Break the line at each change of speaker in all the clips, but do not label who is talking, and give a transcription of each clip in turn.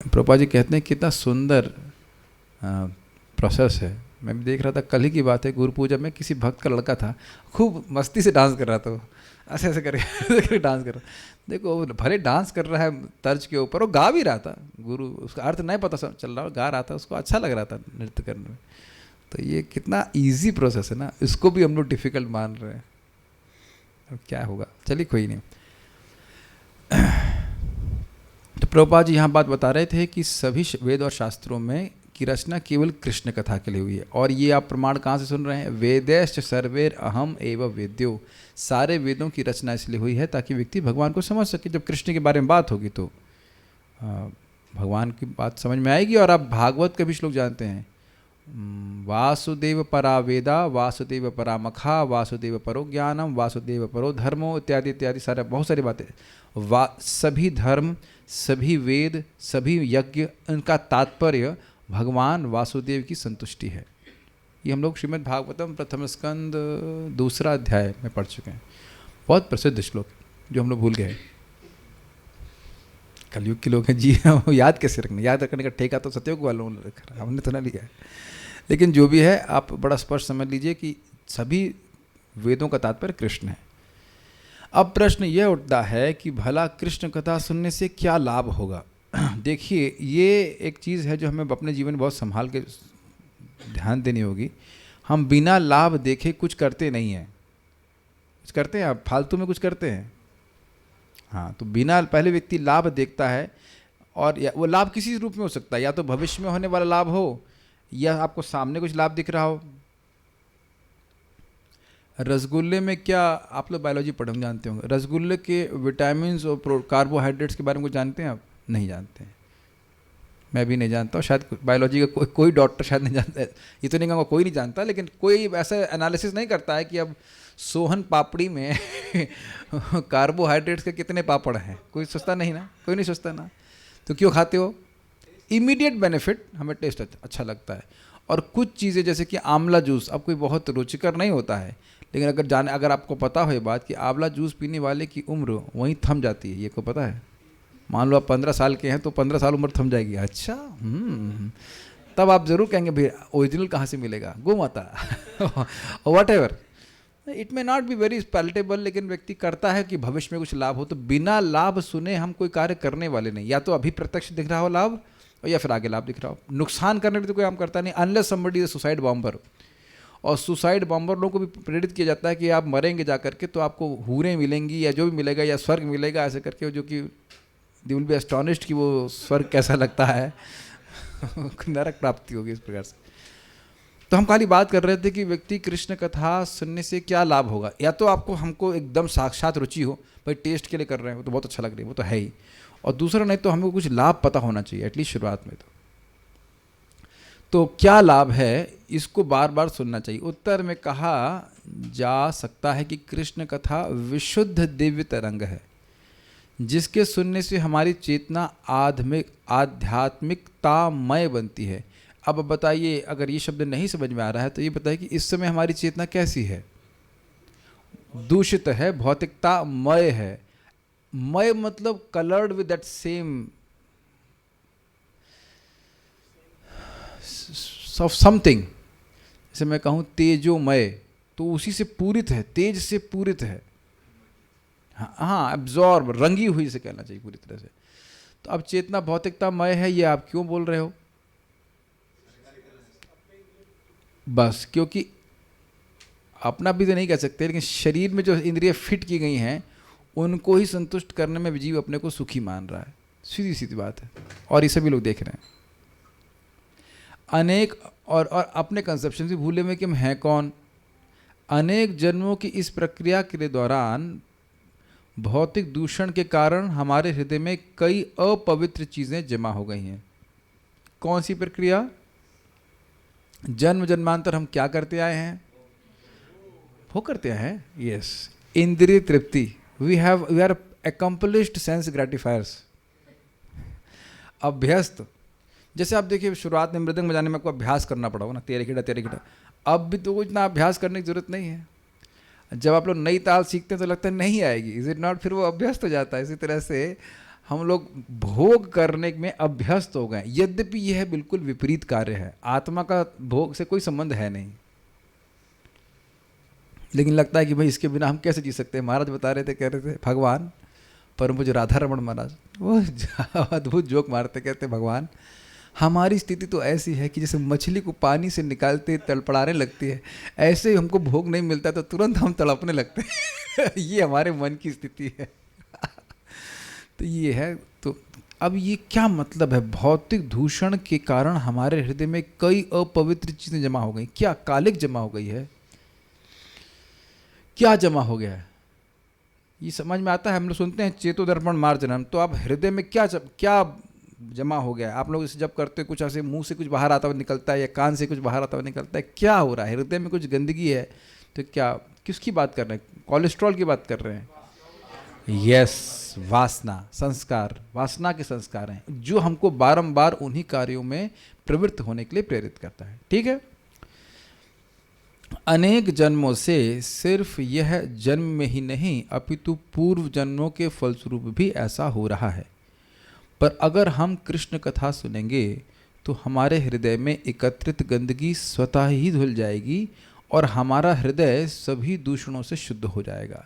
प्रभुपाद जी कहते हैं कितना सुंदर प्रोसेस है। मैं भी देख रहा था, कल ही की बात है, गुरु पूजा में किसी भक्त का लड़का था, खूब मस्ती से डांस कर रहा था वो, ऐसे ऐसे करके ऐसे करके डांस कर रहा। देखो वो भले डांस कर रहा है तर्ज के ऊपर, वो गा भी रहा था, गुरु उसका अर्थ नहीं पता चल रहा, गा रहा था, उसको अच्छा लग रहा था नृत्य करने में। तो ये कितना इजी प्रोसेस है ना, इसको भी हम लोग डिफ़िकल्ट मान रहे हैं। अब क्या होगा, चलिए कोई नहीं। तो प्रभुपाद जी यहाँ बात बता रहे थे कि सभी वेद और शास्त्रों में की रचना केवल कृष्ण कथा के लिए हुई है। और ये आप प्रमाण कहाँ से सुन रहे हैं? वेदैश्च सर्वैर अहम एवं वेद्यो। सारे वेदों की रचना इसलिए हुई है ताकि व्यक्ति भगवान को समझ सके। जब कृष्ण के बारे में बात होगी तो भगवान की बात समझ में आएगी। और आप भागवत के भी श्लोक जानते हैं, वासुदेव परा वेदा, वासुदेव परा मखा, वासुदेव परो ज्ञानम, वासुदेव परो धर्मो, इत्यादि इत्यादि सारे बहुत सारी बातें। सभी धर्म, सभी वेद, सभी यज्ञ, उनका तात्पर्य भगवान वासुदेव की संतुष्टि है। ये हम लोग श्रीमद् भागवतम प्रथम स्कंद 2 अध्याय में पढ़ चुके हैं। बहुत प्रसिद्ध श्लोक जो हम लोग भूल गए। कलयुग के लोग हैं जी, हम याद कैसे रखना, याद रखने का ठेका तो सतयुग वालों ने रखा, हमने तो ना लिया है। लेकिन जो भी है आप बड़ा स्पष्ट समझ लीजिए कि सभी वेदों का तात्पर्य कृष्ण है। अब प्रश्न यह उठता है कि भला कृष्ण कथा सुनने से क्या लाभ होगा? देखिए, ये एक चीज़ है जो हमें अपने जीवन में बहुत संभाल के ध्यान देनी होगी। हम बिना लाभ देखे कुछ करते नहीं हैं। कुछ करते हैं आप फालतू में कुछ करते हैं? हाँ, तो बिना, पहले व्यक्ति लाभ देखता है, और वो लाभ किसी रूप में हो सकता है, या तो भविष्य में होने वाला लाभ हो, या आपको सामने कुछ लाभ दिख रहा हो। रसगुल्ले में क्या, आप लोग बायोलॉजी पढ़े जानते होंगे, रसगुल्ले के विटामिन और कार्बोहाइड्रेट्स के बारे में कुछ जानते हैं आप? नहीं जानते हैं, मैं भी नहीं जानता हूँ, शायद बायोलॉजी का कोई डॉक्टर शायद नहीं जानता है। ये तो नहीं कहूँगा कोई नहीं जानता, लेकिन कोई ऐसा एनालिसिस नहीं करता है कि अब सोहन पापड़ी में कार्बोहाइड्रेट्स के कितने पापड़ हैं। कोई सोचता नहीं ना, कोई नहीं सोचता ना। तो क्यों खाते हो? इमीडिएट बेनिफिट, हमें टेस्ट अच्छा लगता है। और कुछ चीज़ें जैसे कि आंवला जूस, अब कोई बहुत रुचिकर नहीं होता है, लेकिन अगर आपको पता हो ये बात कि आंवला जूस पीने वाले की उम्र वहीं थम जाती है, ये को पता है? मान लो आप 15 साल के हैं तो 15 साल उम्र थम जाएगी। अच्छा, तब आप जरूर कहेंगे भैया ओरिजिनल कहाँ से मिलेगा, गो माता what ever. It may not be very palatable, लेकिन व्यक्ति करता है कि भविष्य में कुछ लाभ हो। तो बिना लाभ सुने हम कोई कार्य करने वाले नहीं। या तो अभी प्रत्यक्ष दिख रहा हो लाभ, या फिर आगे लाभ दिख रहा हो। नुकसान करने के लिए तो कोई काम करता नहीं, unless somebody is suicide bomber. और सुसाइड बॉम्बर लोगों को भी प्रेरित किया जाता है कि आप मरेंगे जा करके तो आपको हूरें मिलेंगी, या जो भी मिलेगा, या स्वर्ग मिलेगा, ऐसे करके, जो कि दे विल बी एस्टॉनिश्ड कि वो स्वर्ग कैसा लगता है नरक प्राप्ति होगी इस प्रकार से। तो हम खाली बात कर रहे थे कि व्यक्ति कृष्ण कथा सुनने से क्या लाभ होगा। या तो आपको, हमको एकदम साक्षात रुचि हो, भाई टेस्ट के लिए कर रहे हैं, वो तो बहुत अच्छा लग रही है, वो तो है ही। और दूसरा, नहीं तो हमको कुछ लाभ पता होना चाहिए एटलीस्ट शुरुआत में। तो क्या लाभ है, इसको बार बार सुनना चाहिए। उत्तर में कहा जा सकता है कि कृष्ण कथा विशुद्ध दिव्य तरंग है, जिसके सुनने से हमारी चेतना आध्यात्मिकतामय बनती है। अब बताइए, अगर ये शब्द नहीं समझ में आ रहा है तो ये बताइए कि इस समय हमारी चेतना कैसी है? दूषित है, भौतिकतामय है। मय मतलब coloured with that same of something. जैसे मैं कहूँ तेजोमय, तो उसी से पूरित है, तेज से पूरित है। हाँ, एब्जॉर्ब, रंगी हुई से कहना चाहिए पूरी तरह से। तो अब चेतना भौतिकतामय है, ये आप क्यों बोल रहे हो? बस क्योंकि अपना भी तो नहीं कह सकते, लेकिन शरीर में जो इंद्रिय फिट की गई हैं उनको ही संतुष्ट करने में जीव अपने को सुखी मान रहा है। सीधी सीधी बात है, और ये सभी लोग देख रहे हैं। अनेक और अपने कंसेप्शन से भूले में कि हम हैं कौन। अनेक जन्मों की इस प्रक्रिया के दौरान भौतिक दूषण के कारण हमारे हृदय में कई अपवित्र चीज़ें जमा हो गई हैं। कौन सी प्रक्रिया? जन्म जन्मांतर हम क्या करते आए हैं? वो करते हैं, यस, इंद्रिय तृप्ति। वी आर अकम्पलिश्ड सेंस ग्रेटिफायर्स, अभ्यस्त। जैसे आप देखिए, शुरुआत में मृदंग बजाने में आपको अभ्यास करना पड़ा होगा ना, तेरे खिड़ा तेरे खिड़ा। अब भी तो इतना अभ्यास करने की जरूरत नहीं है। जब आप लोग नई ताल सीखते हैं तो लगता है नहीं आएगी, इज इट नॉट, फिर वो अभ्यस्त हो जाता है। इसी तरह से हम लोग भोग करने में अभ्यस्त हो गए, यद्यपि यह बिल्कुल विपरीत कार्य है। आत्मा का भोग से कोई संबंध है नहीं, लेकिन लगता है कि भाई इसके बिना हम कैसे जी सकते हैं। महाराज बता रहे थे, कह रहे थे भगवान, पर मुझे राधा रमण महाराज वो अद्भुत जोक मारते, कहते भगवान हमारी स्थिति तो ऐसी है कि जैसे मछली को पानी से निकालते तड़पड़ाने लगती है, ऐसे ही हमको भोग नहीं मिलता तो तुरंत हम तड़पने लगते हैं। ये हमारे मन की स्थिति है। तो ये है। तो अब ये क्या मतलब है? भौतिक दूषण के कारण हमारे हृदय में कई अपवित्र चीजें जमा हो गई। क्या कालिक जमा हो गई है? क्या जमा हो गया है? ये समझ में आता है। हम लोग सुनते हैं चेतो दर्पण मार्जनम, तो आप हृदय में क्या जमा हो गया है? आप लोग इसे जब करते हो कुछ ऐसे मुंह से कुछ बाहर आता हुआ निकलता है या कान से कुछ बाहर आता हुआ निकलता है, क्या हो रहा है? हृदय में कुछ गंदगी है। तो क्या, किसकी बात कर रहे हैं? कोलेस्ट्रॉल की बात कर रहे हैं? यस, वासना, संस्कार, वासना के संस्कार हैं जो हमको बारंबार उन्हीं कार्यों में प्रवृत्त होने के लिए प्रेरित करता है। ठीक है। अनेक जन्मों से सिर्फ यह जन्म में ही नहीं अपितु पूर्व जन्मों के फलस्वरूप भी ऐसा हो रहा है। पर अगर हम कृष्ण कथा सुनेंगे तो हमारे हृदय में एकत्रित गंदगी स्वतः ही धुल जाएगी और हमारा हृदय सभी दूषणों से शुद्ध हो जाएगा।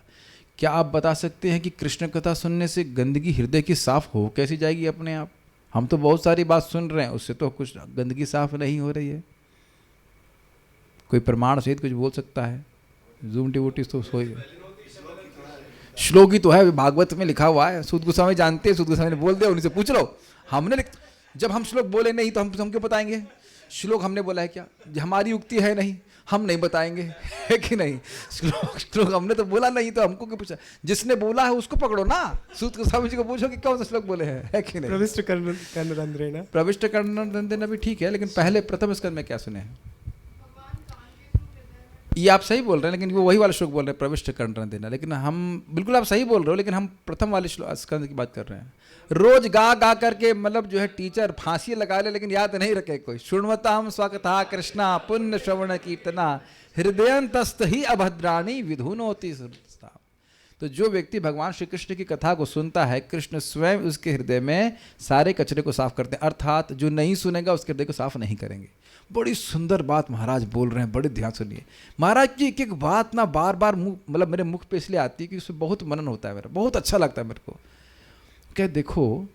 क्या आप बता सकते हैं कि कृष्ण कथा सुनने से गंदगी हृदय की साफ हो कैसी जाएगी अपने आप? हम तो बहुत सारी बात सुन रहे हैं, उससे तो कुछ गंदगी साफ नहीं हो रही है। कोई प्रमाण सहित कुछ बोल सकता है? जूम टिवोटी तो सोई श्लोक ही तो है, भागवत में लिखा हुआ है। सूत गोस्वामी जानते हैं, सूत गोस्वामी ने बोल दिया, उन्हीं से पूछ लो। हमने जब हम श्लोक बोले नहीं तो हम क्यों बताएंगे? श्लोक हमने बोला है क्या? हमारी युक्ति है नहीं, हम नहीं बताएंगे, है कि नहीं? श्लोक हमने तो बोला नहीं तो हमको क्यों पूछा? जिसने बोला है उसको पकड़ो ना। सूत गोस्वामी जी को पूछो कि कौन सा श्लोक बोले हैं, है कि नहीं?
प्रविष्ट कर्णरंध्रेण,
प्रविष्ट कर्णरंध्रेण भी ठीक है, लेकिन पहले प्रथम स्कंद में क्या सुने हैं? ये आप सही बोल रहे हैं, लेकिन वो वही वाला श्लोक बोल रहे हैं, प्रविष्ट कर्णरंध्रेण। लेकिन हम बिल्कुल, आप सही बोल रहे हो, लेकिन हम प्रथम वाले स्कंद की बात कर रहे हैं। रोज गा करके मतलब जो है टीचर फांसी लगा ले, लेकिन याद नहीं रखे कोई। शृण्वताम स्वकथा कृष्णा पुण्य श्रवण कीर्तना हृदयंतस्थ ही अभद्राणी विधुनोति सुरता। तो जो व्यक्ति भगवान श्री कृष्ण की कथा को सुनता है, कृष्ण स्वयं उसके हृदय में सारे कचरे को साफ करते हैं, अर्थात जो नहीं सुनेगा उसके हृदय को साफ नहीं करेंगे। बड़ी सुंदर बात महाराज बोल रहे हैं, बड़े ध्यान सुनिए। महाराज की एक एक बात ना बार बार मतलब मेरे मुख पे इसलिए आती है कि उसमें बहुत मनन होता है, मेरा बहुत अच्छा लगता है मेरे को। क्या देखो,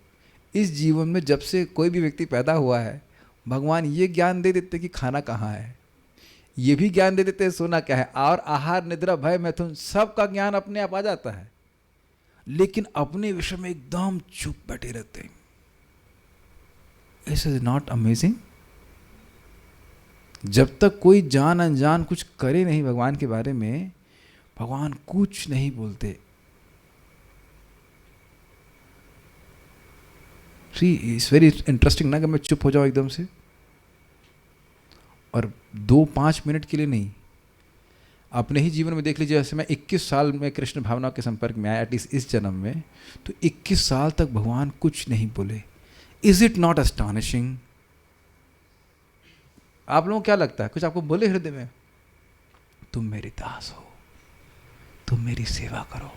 इस जीवन में जब से कोई भी व्यक्ति पैदा हुआ है, भगवान ये ज्ञान दे देते कि खाना कहाँ है, ये भी ज्ञान दे देते हैं सोना क्या है, और आहार निद्रा भय मैथुन सब का ज्ञान अपने आप आ जाता है, लेकिन अपने विषय में एकदम चुप बैठे रहते हैं। This is not amazing? जब तक कोई जान अनजान कुछ करे नहीं भगवान के बारे में, भगवान कुछ नहीं बोलते। सी इट्स वेरी इंटरेस्टिंग ना कि मैं चुप हो जाऊं एकदम से, और 2-5 मिनट के लिए नहीं। अपने ही जीवन में देख लीजिए, जैसे मैं 21 साल में कृष्ण भावना के संपर्क में आया, एटलीस्ट इस जन्म में, तो 21 साल तक भगवान कुछ नहीं बोले। Is it not astonishing? आप लोगों को क्या लगता है? कुछ आपको बोले हृदय में? तुम मेरे दास हो, तुम मेरी सेवा करो,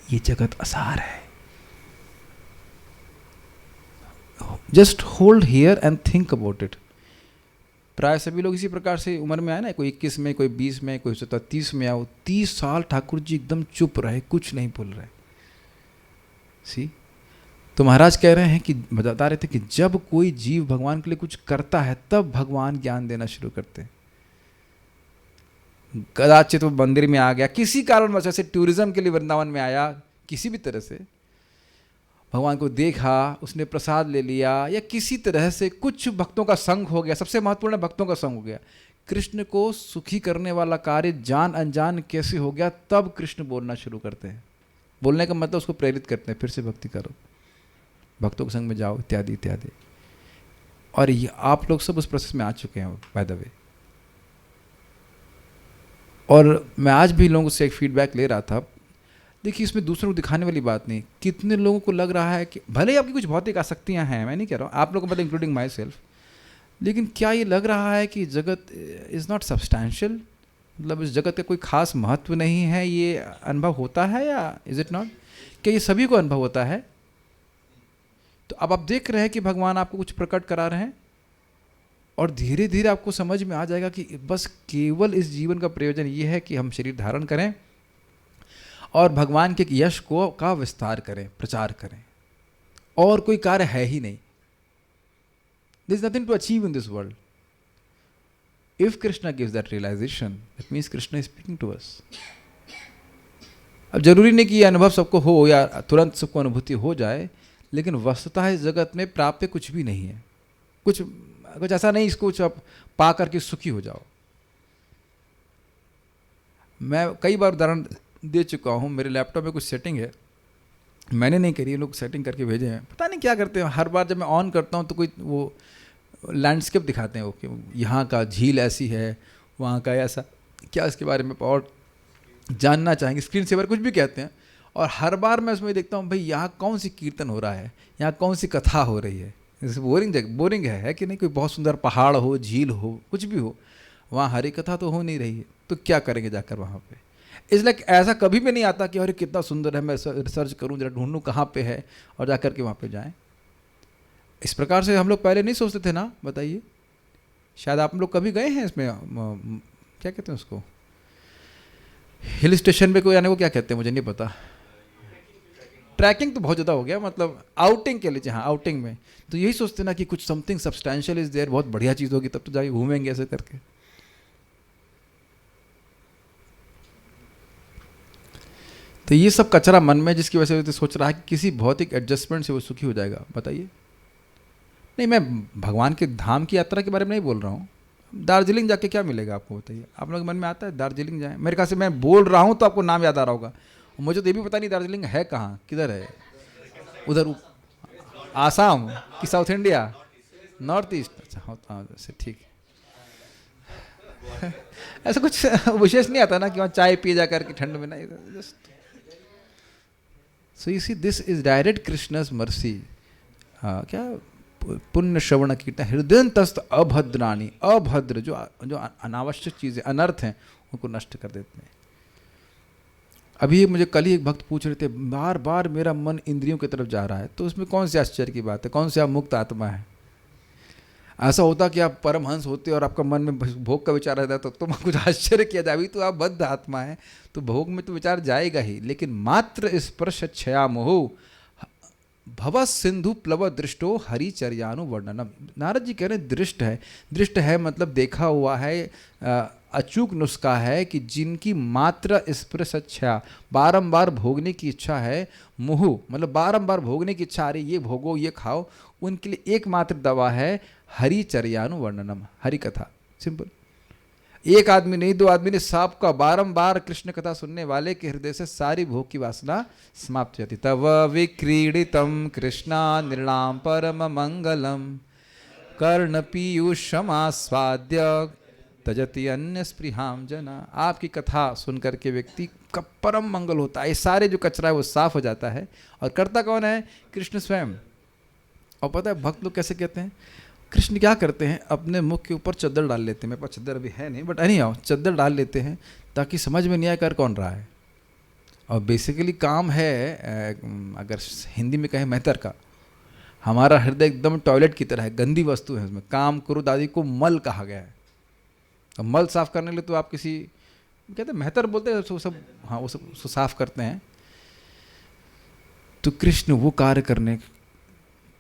ये जगत असार है। Just hold here and think about it. प्राय सभी लोग इसी प्रकार से उम्र में आए ना, कोई 21 में, कोई 20 में, कोई 30 में आओ। 30 साल ठाकुर जी एकदम चुप रहे, कुछ नहीं बोल रहे। सी, तो महाराज कह रहे हैं कि बता रहे थे कि जब कोई जीव भगवान के लिए कुछ करता है तब भगवान ज्ञान देना शुरू करते हैं। कदाचित वो मंदिर में आ गया, किसी कारणवश जैसे टूरिज्म के लिए वृंदावन में आया, किसी भी तरह से भगवान को देखा, उसने प्रसाद ले लिया, या किसी तरह से कुछ भक्तों का संग हो गया। सबसे महत्वपूर्ण भक्तों का संग हो गया। कृष्ण को सुखी करने वाला कार्य जान अनजान कैसे हो गया, तब कृष्ण बोलना शुरू करते हैं। बोलने का मतलब उसको प्रेरित करते हैं, फिर से भक्ति करो, भक्तों के संग में जाओ, इत्यादि इत्यादि। और ये आप लोग सब उस प्रोसेस में आ चुके हैं बाय द वे। और मैं आज भी लोगों से एक फीडबैक ले रहा था। देखिए, इसमें दूसरों को दिखाने वाली बात नहीं। कितने लोगों को लग रहा है कि भले ही आपकी कुछ भौतिक आसक्तियां हैं, मैं नहीं कह रहा हूँ आप लोगों को, मतलब इंक्लूडिंग माई सेल्फ, लेकिन क्या ये लग रहा है कि जगत इज़ नॉट सब्सटैंशियल? मतलब इस जगत का कोई खास महत्व नहीं है, ये अनुभव होता है या इज़ इट नॉट? क्या ये सभी को अनुभव होता है? तो अब आप देख रहे हैं कि भगवान आपको कुछ प्रकट करा रहे हैं, और धीरे धीरे आपको समझ में आ जाएगा कि बस केवल इस जीवन का प्रयोजन ये है कि हम शरीर धारण करें और भगवान के यश को का विस्तार करें, प्रचार करें, और कोई कार्य है ही नहीं। There is nothing to achieve in this world. If Krishna gives that realisation, that means Krishna is speaking to us. अब जरूरी नहीं कि ये अनुभव सबको हो या तुरंत सबको अनुभूति हो जाए, लेकिन वस्तुतः इस जगत में प्राप्य कुछ भी नहीं है। कुछ ऐसा नहीं इसको आप पा करके सुखी हो जाओ। मैं कई बार उदाहरण दे चुका हूँ। मेरे लैपटॉप में कुछ सेटिंग है, मैंने नहीं करी, लोग सेटिंग करके भेजे हैं, पता नहीं क्या करते हैं। हर बार जब मैं ऑन करता हूँ तो कोई वो लैंडस्केप दिखाते हैं, वो कि यहाँ का झील ऐसी है, वहाँ का ऐसा, क्या इसके बारे में और जानना चाहेंगे, स्क्रीन सेवर कुछ भी कहते हैं। और हर बार मैं उसमें देखता हूँ भाई यहाँ कौन सी कीर्तन हो रहा है, यहाँ कौन सी कथा हो रही है। बोरिंग है कि नहीं? कोई बहुत सुंदर पहाड़ हो, झील हो, कुछ भी हो, वहाँ हरी कथा तो हो नहीं रही है, तो क्या करेंगे जाकर वहाँ पे? इसलिए ऐसा कभी भी नहीं आता कि अरे कितना सुंदर है, मैं रिसर्च करूँ, जरा ढूंढूँ कहाँ पे है और जा कर के वहाँ पे जाएं। इस प्रकार से हम लोग पहले नहीं सोचते थे ना, बताइए। शायद आप लोग कभी गए हैं इसमें, क्या कहते हैं उसको, हिल स्टेशन पे कोई आने को क्या कहते हैं मुझे नहीं पता। ट्रैकिंग तो बहुत ज़्यादा हो गया, मतलब आउटिंग के लिए। हाँ, आउटिंग में तो यही सोचते ना कि कुछ समथिंग सब्सटैंशियल इज देयर, बहुत बढ़िया चीज़ होगी, तब तो जाके घूमेंगे ऐसे करके। तो ये सब कचरा मन में, जिसकी वजह से तो सोच रहा है कि किसी भौतिक एडजस्टमेंट से वो सुखी हो जाएगा। बताइए। नहीं, मैं भगवान के धाम की यात्रा के बारे में नहीं बोल रहा हूँ। दार्जिलिंग जाके क्या मिलेगा आपको, बताइए। आप लोग मन में आता है दार्जिलिंग जाएं? मेरे ख्याल से मैं बोल रहा हूँ तो आपको नाम याद आ रहा होगा। मुझे तो ये भी पता नहीं दार्जिलिंग है कहाँ, किधर है। उधर आसाम कि साउथ इंडिया, नॉर्थ ईस्ट? अच्छा, हाँ, जैसे ठीक है। ऐसा कुछ विशेष नहीं आता ना कि वहाँ चाय पिए जा करके ठंड में, ना, just so you see this is direct Krishna's mercy. क्या पुण्य श्रवण कीर्तन हृदयंतस्त अभद्राणी, अभद्र जो अनावश्यक चीज़ें, अनर्थ हैं, उनको नष्ट कर देते हैं। अभी मुझे कल ही एक भक्त पूछ रहे थे, बार बार मेरा मन इंद्रियों की तरफ जा रहा है, तो उसमें कौन सी आश्चर्य की बात है? कौन से आप मुक्त आत्मा है? ऐसा होता कि आप परमहंस होते और आपका मन में भोग का विचार रहता तो तुम कुछ आश्चर्य किया जाए। अभी तो आप बद्ध आत्मा है, तो भोग में तो विचार जाएगा ही। लेकिन मात्र स्पर्श क्षयामोह भव सिंधु प्लव दृष्टो हरिचर्यानु वर्णनम। नारद जी कह रहे हैं दृष्ट है। दृष्ट है मतलब देखा हुआ है, अचूक नुस्खा है कि जिनकी मात्र स्पर्शच्छा, बारंबार भोगने की इच्छा है, मुहु मतलब बारंबार भोगने की इच्छा आ रही, ये भोगो, ये खाओ, उनके लिए एकमात्र दवा है हरिचर्यानु वर्णनम, हरि कथा। सिंपल। एक आदमी नहीं, दो आदमी ने, सबका बारंबार कृष्ण कथा सुनने वाले के हृदय से सारी भोग की वासना समाप्त हो जाती। तव विक्रीडितम कृष्णा निर्णाम परम मंगलम कर्ण पीयूषमास्वाद्य तजति अन्य स्पृहाम जना। आपकी कथा सुनकर के व्यक्ति का परम मंगल होता है, सारे जो कचरा है वो साफ हो जाता है। और करता कौन है? कृष्ण स्वयं। और पता है भक्त लोग कैसे कहते हैं? कृष्ण क्या करते हैं, अपने मुख के ऊपर चद्दर डाल लेते हैं। मेरे पास चद्दर अभी है नहीं, बट एनी हाउ चद्दर डाल लेते हैं ताकि समझ में नहीं आए कर कौन रहा है। और बेसिकली काम है, अगर हिंदी में कहें मेहतर का, हमारा हृदय एकदम टॉयलेट की तरह है, गंदी वस्तु है, उसमें काम क्रोध आदि को मल कहा गया है। तो मल साफ करने के लिए तो आप किसी, कहते हैं मेहतर बोलते हैं, वो सब, हाँ, वो सब साफ करते हैं। तो कृष्ण वो कार्य करने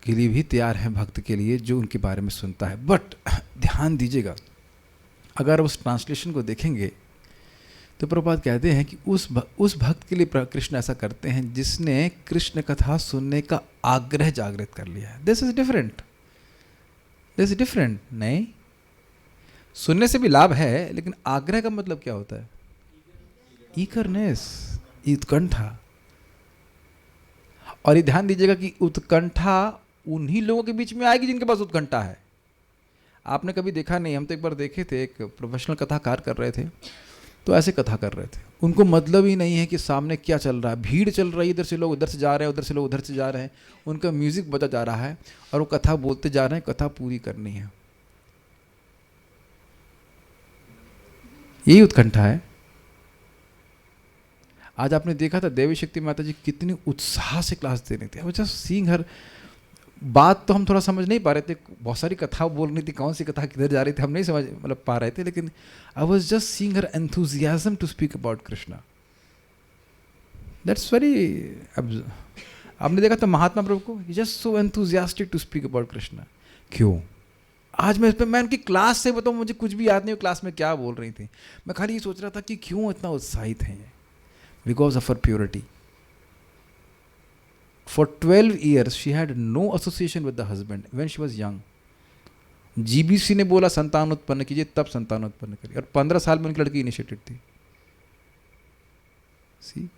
के लिए भी तैयार हैं भक्त के लिए जो उनके बारे में सुनता है। बट ध्यान दीजिएगा, अगर उस ट्रांसलेशन को देखेंगे तो प्रभुपाद कहते हैं कि उस भक्त के लिए कृष्ण ऐसा करते हैं जिसने कृष्ण कथा सुनने का आग्रह जागृत कर लिया है। This is different, this is different. नहीं, सुनने से भी लाभ है, लेकिन आग्रह का मतलब क्या होता है? ईगरनेस, उत्कंठा। और ये ध्यान दीजिएगा कि उत्कंठा उन्हीं लोगों के बीच में आएगी जिनके पास उत्कंठा है। आपने कभी देखा नहीं, हम तो एक बार देखे थे, एक प्रोफेशनल कथाकार कर रहे थे, तो ऐसे कथा कर रहे थे। उनको मतलब ही नहीं है कि सामने क्या चल रहा है, भीड़ चल रही है, इधर से लोग उधर से जा रहे हैं, उधर से लोग उधर से जा रहे हैं, उनका म्यूजिक बजा जा रहा है और वो कथा बोलते जा रहे हैं, कथा पूरी करनी है। यही उत्कंठा है। आज आपने देखा था देवी शक्ति माता जी कितनी उत्साह से क्लास दे रही थी। आई वाज जस्ट सीइंग हर, बात तो हम थोड़ा समझ नहीं पा रहे थे, बहुत सारी कथा बोलनी थी, कौन सी कथा किधर जा रही थी हम नहीं समझ मतलब पा रहे थे, लेकिन I was just seeing her enthusiasm to speak about Krishna. That's very. आपने देखा था महात्मा प्रभु को, just so enthusiastic to speak about Krishna. क्यों? आज मैं उनकी क्लास से बताऊँ, मुझे कुछ भी याद नहीं क्लास में क्या बोल रही थी, मैं खाली ये सोच रहा था कि क्यों इतना उत्साहित हैं ये. Because of her purity. For 12 years she had no association with the husband when she was young. GBC ने बोला संतान उत्पन्न कीजिए, तब संतान उत्पन्न करी, और 15 साल में उनकी लड़की इनिशिएटेड थी. सी,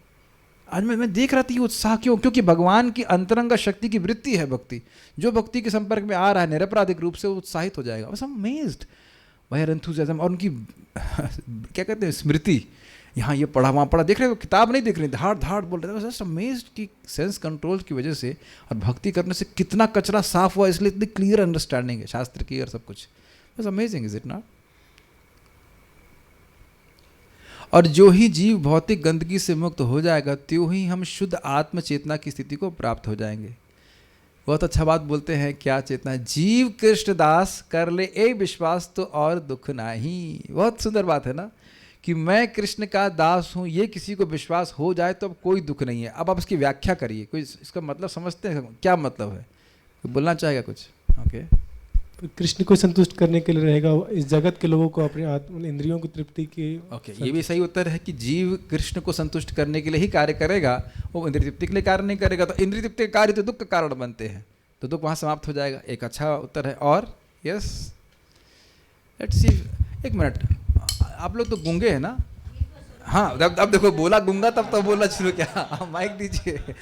आज मैं देख रहा था ये उत्साह क्यों? क्योंकि भगवान की अंतरंग शक्ति की वृत्ति है भक्ति. जो भक्ति के संपर्क में आ रहा है निरपराधिक रूप से वो उत्साहित हो जाएगा. बस अमेज्ड बाय हर एंथुसियाज्म. और उनकी क्या कहते हैं स्मृति, यहाँ ये पढ़ा वहाँ पढ़ा, देख रहे हो किताब नहीं देख रहे, धाड़ धाड़ बोल रहे थे. जस्ट अमेज्ड कि सेंस कंट्रोल की वजह से और भक्ति करने से कितना कचरा साफ हुआ, इसलिए इतनी क्लियर अंडरस्टैंडिंग है शास्त्र की और सब कुछ. बस अमेजिंग, इज इट नॉट? और जो ही जीव भौतिक गंदगी से मुक्त हो जाएगा त्यों ही हम शुद्ध आत्म चेतना की स्थिति को प्राप्त हो जाएंगे. बहुत अच्छा बात बोलते हैं, क्या चेतना है? जीव कृष्ण दास कर ले ए विश्वास तो और दुख नहीं. बहुत सुंदर बात है ना, कि मैं कृष्ण का दास हूँ, ये किसी को विश्वास हो जाए तो अब कोई दुख नहीं है. अब आप इसकी व्याख्या करिए, कोई इसका मतलब समझते हैं क्या मतलब है? कोई बोलना चाहेगा कुछ? ओके.
कृष्ण को संतुष्ट करने के लिए रहेगा, इस जगत के लोगों को अपने आत्म इंद्रियों की तृप्ति की.
ओके, ये भी सही उत्तर है कि जीव कृष्ण को संतुष्ट करने के लिए ही कार्य करेगा, वो इंद्रिय तृप्ति के लिए कार्य नहीं करेगा. तो इंद्रिय तृप्ति के कार्य तो दुख का कारण बनते हैं, तो दुख वहाँ समाप्त हो जाएगा. एक अच्छा उत्तर है. और यस, लेट्स सी. एक मिनट, आप लोग तो गूंगे हैं ना? हाँ, अब देखो बोला गूंगा तब तो बोलना शुरू किया. माइक दीजिए,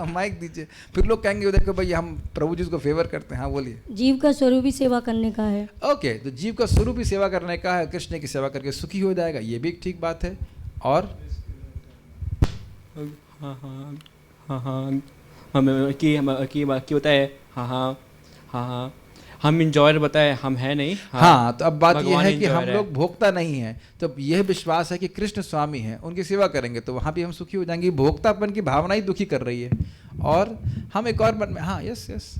माइक दीजिए. फिर लोग कहेंगे देखो भाई हम प्रभु जी को फेवर करते हैं. हाँ बोलिए.
जीव का स्वरूप ही सेवा करने का है.
ओके, तो जीव का स्वरूप ही सेवा करने का है, कृष्ण की सेवा करके सुखी हो जाएगा, ये भी एक ठीक बात है. और
हाँ हाँ हाँ हाँ कि बताए. हाँ हाँ हाँ हाँ, हम इंजॉयर बताए, हम है नहीं.
हाँ, तो अब बात यह है कि हम
enjoyer
लोग भोक्ता नहीं हैं. तो यह विश्वास है कि कृष्ण स्वामी हैं, उनकी सेवा करेंगे तो वहाँ भी हम सुखी हो जाएंगे. भोक्तापन की भावना ही दुखी कर रही है. और हम एक और मन में, हाँ यस यस.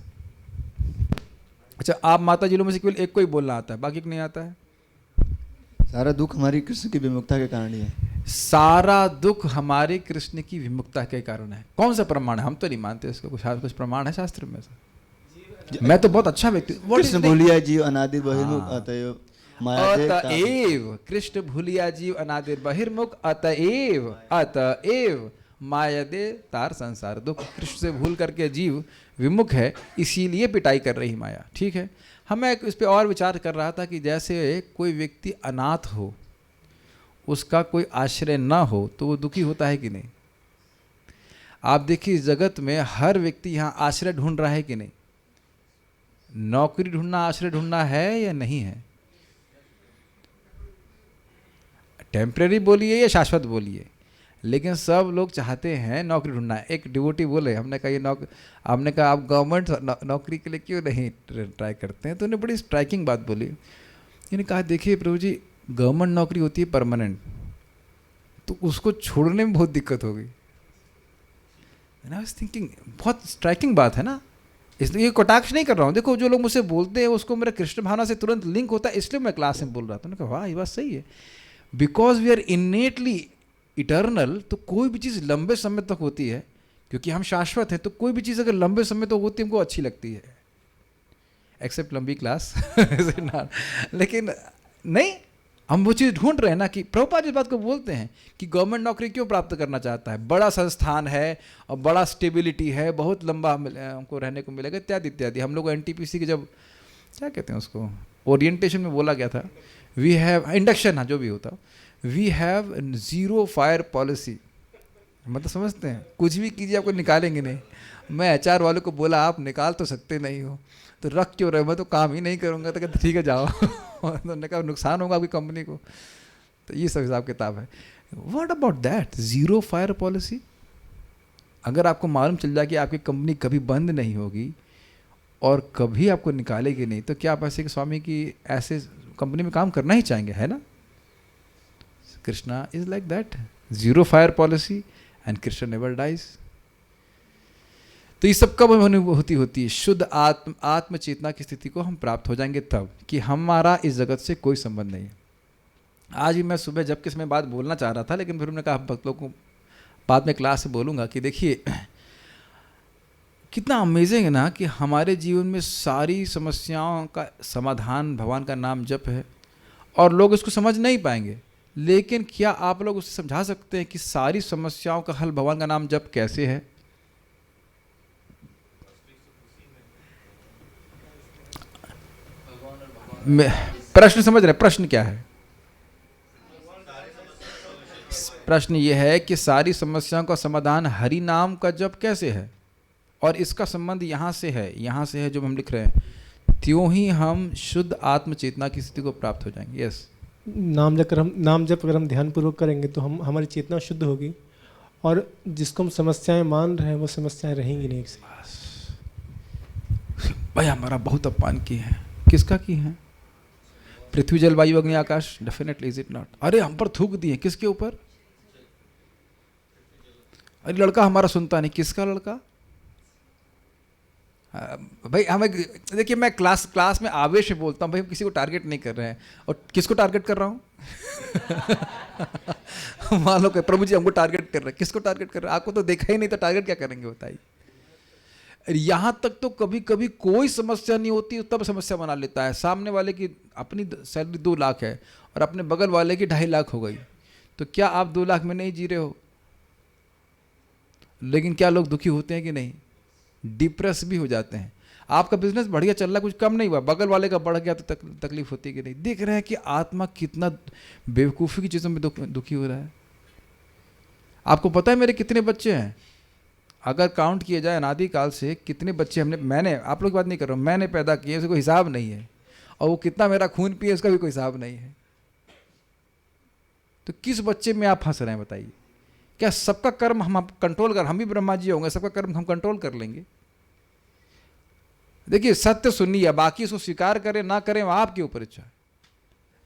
अच्छा, आप माता जी लोग में से केवल एक को ही बोलना आता है, बाकी को नहीं आता है?
सारा दुख हमारी कृष्ण की विमुक्ता के कारण ही है.
सारा दुख हमारे कृष्ण की विमुक्ता के कारण है. कौन सा प्रमाण है? हम तो नहीं मानते इसको. कुछ प्रमाण है शास्त्र में? मैं तो बहुत अच्छा व्यक्ति.
कृष्ण भूलिया जीव अनादि बहिर्मुख अतएव
अतएव. कृष्ण भूलिया जीव अनादिर बहिर्मुख अतएव माया दे तार संसार दुख. कृष्ण से भूल करके जीव विमुख है, इसीलिए पिटाई कर रही माया. ठीक है. मैं इस पे और विचार कर रहा था कि जैसे कोई व्यक्ति अनाथ हो, उसका कोई आश्रय ना हो, तो वो दुखी होता है कि नहीं? आप देखिए जगत में हर व्यक्ति यहाँ आश्रय ढूंढ रहा है कि नहीं? नौकरी ढूंढना आश्रय ढूंढना है या नहीं है? टेम्परेरी बोलिए या शाश्वत बोलिए, लेकिन सब लोग चाहते हैं नौकरी ढूंढना. एक डिवोटी बोले, हमने कहा ये हमने कहा आप गवर्नमेंट नौकरी के लिए क्यों नहीं ट्राई करते हैं? तो उन्होंने बड़ी स्ट्राइकिंग बात बोली. इन्होंने कहा देखिए प्रभु जी, गवर्नमेंट नौकरी होती है परमानेंट, तो उसको छोड़ने में बहुत दिक्कत होगी. आई वाज थिंकिंग, बहुत स्ट्राइकिंग बात है ना. इसलिए ये कटाक्ष नहीं कर रहा हूँ. देखो जो लोग मुझसे बोलते हैं उसको मेरा कृष्ण भावना से तुरंत लिंक होता है, इसलिए मैं क्लास में बोल रहा था. उन्होंने कहा वाह ये बात सही है. Because we are innately eternal, तो कोई भी चीज़ लंबे समय तक होती है, क्योंकि हम शाश्वत हैं. तो कोई भी चीज़ अगर लंबे समय तक होती है हमको अच्छी लगती है, एक्सेप्ट लंबी क्लास. लेकिन नहीं, हम वो चीज़ ढूंढ रहे हैं ना. कि प्रभुपाद इस बात को बोलते हैं कि गवर्नमेंट नौकरी क्यों प्राप्त करना चाहता है? बड़ा संस्थान है और बड़ा स्टेबिलिटी है, बहुत लंबा हमको रहने को मिलेगा, इत्यादि इत्यादि. हम लोग NTPC के जब क्या कहते हैं उसको ओरिएंटेशन में बोला गया था, वी हैव इंडक्शन, हाँ जो भी होता, वी हैव 0 फायर पॉलिसी. मतलब समझते हैं, कुछ भी कीजिए आपको निकालेंगे नहीं. मैं HR वालों को बोला आप निकाल तो सकते नहीं हो, तो रख क्यों रहे? मैं तो काम ही नहीं करूँगा. तो कहते ठीक है जाओ. उन्होंने कहा नुकसान होगा आपकी कंपनी को. तो ये सब हिसाब किताब है. What about that 0 fire policy? अगर आपको मालूम चल जाए कि आपकी कंपनी कभी बंद नहीं होगी और कभी आपको निकालेगी नहीं, तो क्या आप ऐसे स्वामी की ऐसे कंपनी में काम करना ही चाहेंगे? है ना. Krishna is like that, 0 fire policy, and Krishna never dies. तो तो ये सब कब अनुभूति होती है? शुद्ध आत्म चेतना की स्थिति को हम प्राप्त हो जाएंगे तब, कि हमारा इस जगत से कोई संबंध नहीं है। आज भी मैं सुबह जब किस में बात बोलना चाह रहा था, लेकिन फिर उन्होंने कहा भक्त लोगों को बाद में क्लास से बोलूँगा कि देखिए कितना अमेजिंग है ना कि हमारे जीवन में सारी समस्याओं का समाधान भगवान का नाम जप है, और लोग इसको समझ नहीं पाएंगे। लेकिन क्या आप लोग उसे समझा सकते हैं कि सारी समस्याओं का हल भगवान का नाम जप कैसे है? प्रश्न समझ रहे? प्रश्न क्या है? प्रश्न ये है कि सारी समस्याओं का समाधान हरि नाम का जप कैसे है, और इसका संबंध यहाँ से है जो हम लिख रहे हैं, त्यों ही हम शुद्ध आत्म चेतना की स्थिति को प्राप्त हो जाएंगे। यस,
नाम जप अगर हम ध्यान पूर्वक करेंगे तो हम हमारी चेतना शुद्ध होगी, और जिसको हम समस्याएं मान रहे हैं वो समस्याएं रहेंगी नहीं।
भाई हमारा बहुत अपमान किए हैं। किसका की है? पृथ्वी जल वायु अग्नि आकाश, डेफिनेटली इज इट नॉट? अरे हम पर थूक दिए, किसके ऊपर? अरे लड़का हमारा सुनता नहीं, किसका लड़का? भाई हमें देखिए, मैं क्लास में आवेश में बोलता हूँ, भाई हम किसी को टारगेट नहीं कर रहे हैं। और किसको टारगेट कर रहा हूँ? मान लो कि प्रभु जी हमको टारगेट कर रहे हैं। किसको टारगेट कर रहे हैं? आपको तो देखा ही नहीं, तो टारगेट क्या करेंगे बताइए? यहाँ तक तो कभी कभी कोई समस्या नहीं होती, तब समस्या बना लेता है। सामने वाले की अपनी सैलरी 2 लाख है और अपने बगल वाले की 2.5 लाख हो गई, तो क्या आप 2 लाख में नहीं जी रहे हो? लेकिन क्या लोग दुखी होते हैं कि नहीं? डिप्रेस भी हो जाते हैं। आपका बिजनेस बढ़िया चल रहा है, कुछ कम नहीं हुआ, बगल वाले का बढ़ गया तो तकलीफ होती है कि नहीं? देख रहे हैं कि आत्मा कितना बेवकूफ़ी की चीज़ों में दुखी हो रहा है। आपको पता है मेरे कितने बच्चे हैं? अगर काउंट किया जाए अनादिकाल से कितने बच्चे मैंने, आप लोग की बात नहीं कर रहा हूँ, मैंने पैदा किए, उसका कोई हिसाब नहीं है। और वो कितना मेरा खून पिए उसका भी कोई हिसाब नहीं है। तो किस बच्चे में आप फंस रहे हैं बताइए? क्या सबका कर्म हम कंट्रोल कर, हम भी ब्रह्मा जी होंगे, सबका कर्म हम कंट्रोल कर लेंगे? देखिए सत्य सुनिए, बाकी इसको स्वीकार करें ना करें वो आपके ऊपर इच्छा है।